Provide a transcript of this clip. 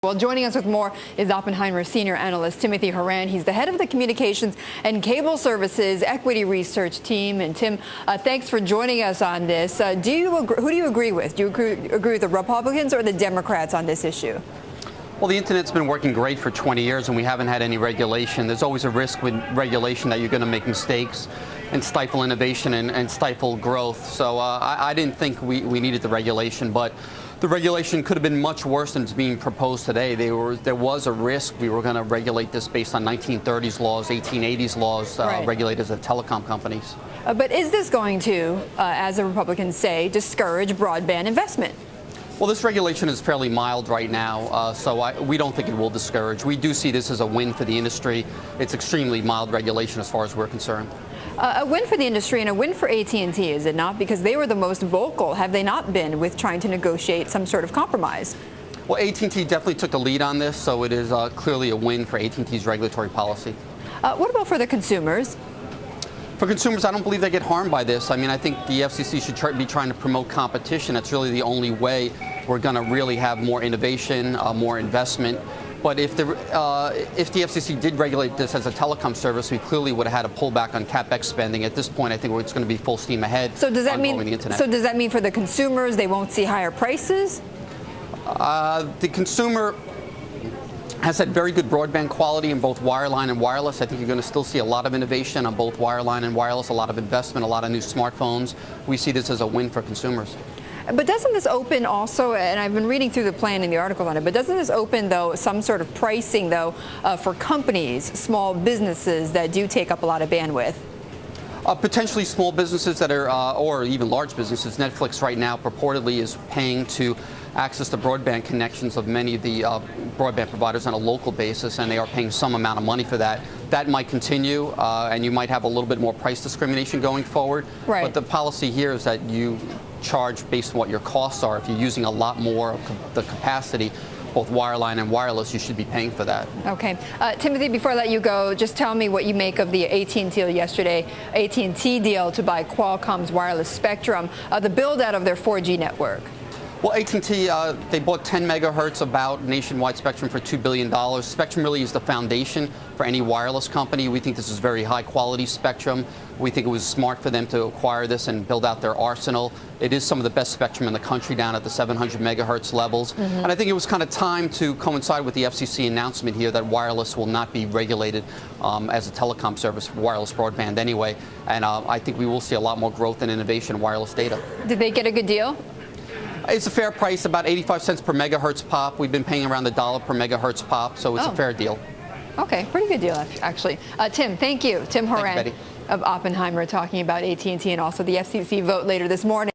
Well, joining us with more is Oppenheimer senior analyst Timothy Horan. He's the head of the Communications and Cable Services Equity Research Team. And Tim, thanks for joining us on this. Who do you agree with? Do you agree with the Republicans or the Democrats on this issue? Well, the Internet's been working great for 20 years, and we haven't had any regulation. There's always a risk with regulation that you're going to make mistakes and stifle innovation and stifle growth. So I didn't think we needed the regulation, but the regulation could have been much worse than it's being proposed today. There was a risk we were going to regulate this based on 1930s laws, 1880s laws, regulated as telecom companies. But is this going to, as the Republicans say, discourage broadband investment? Well, this regulation is fairly mild right now, so we don't think it will discourage. We do see this as a win for the industry. It's extremely mild regulation as far as we're concerned. A win for the industry and a win for AT&T, is it not? Because they were the most vocal, have they not been, with trying to negotiate some sort of compromise? Well, AT&T definitely took the lead on this, so it is clearly a win for AT&T's regulatory policy. What about for the consumers? For consumers, I don't believe they get harmed by this. I mean, I think the FCC should be trying to promote competition. That's really the only way we're going to really have more innovation, more investment. But if the FCC did regulate this as a telecom service, we clearly would have had a pullback on CapEx spending. At this point, I think it's going to be full steam ahead. So does that mean? The internet. So does that mean for the consumers they won't see higher prices? The consumer has had very good broadband quality in both wireline and wireless. I think you're going to still see a lot of innovation on both wireline and wireless, a lot of investment, a lot of new smartphones. We see this as a win for consumers. But doesn't this open also, and I've been reading through the plan and the article on it, but doesn't this open, though, some sort of pricing, though, for companies, small businesses that do take up a lot of bandwidth? Potentially small businesses that are, or even large businesses. Netflix right now purportedly is paying to access the broadband connections of many of the broadband providers on a local basis, and they are paying some amount of money for that. That might continue, and you might have a little bit more price discrimination going forward. Right. But the policy here is that you charge based on what your costs are. If you're using a lot more of the capacity, both wireline and wireless, you should be paying for that. Okay. Timothy, before I let you go, just tell me what you make of the AT&T deal to buy Qualcomm's wireless spectrum, the build out of their 4G network. Well, AT&T, they bought 10 megahertz about nationwide spectrum for $2 billion. Spectrum really is the foundation for any wireless company. We think this is very high quality spectrum. We think it was smart for them to acquire this and build out their arsenal. It is some of the best spectrum in the country down at the 700 megahertz levels. And I think it was kind of time to coincide with the FCC announcement here that wireless will not be regulated as a telecom service for wireless broadband anyway. And I think we will see a lot more growth and innovation in wireless data. Did they get a good deal? It's a fair price, about 85 cents per megahertz pop. We've been paying around $1 per megahertz pop, so it's a fair deal. Okay, pretty good deal, actually. Tim, thank you. Tim Horan of Oppenheimer talking about AT&T and also the FCC vote later this morning.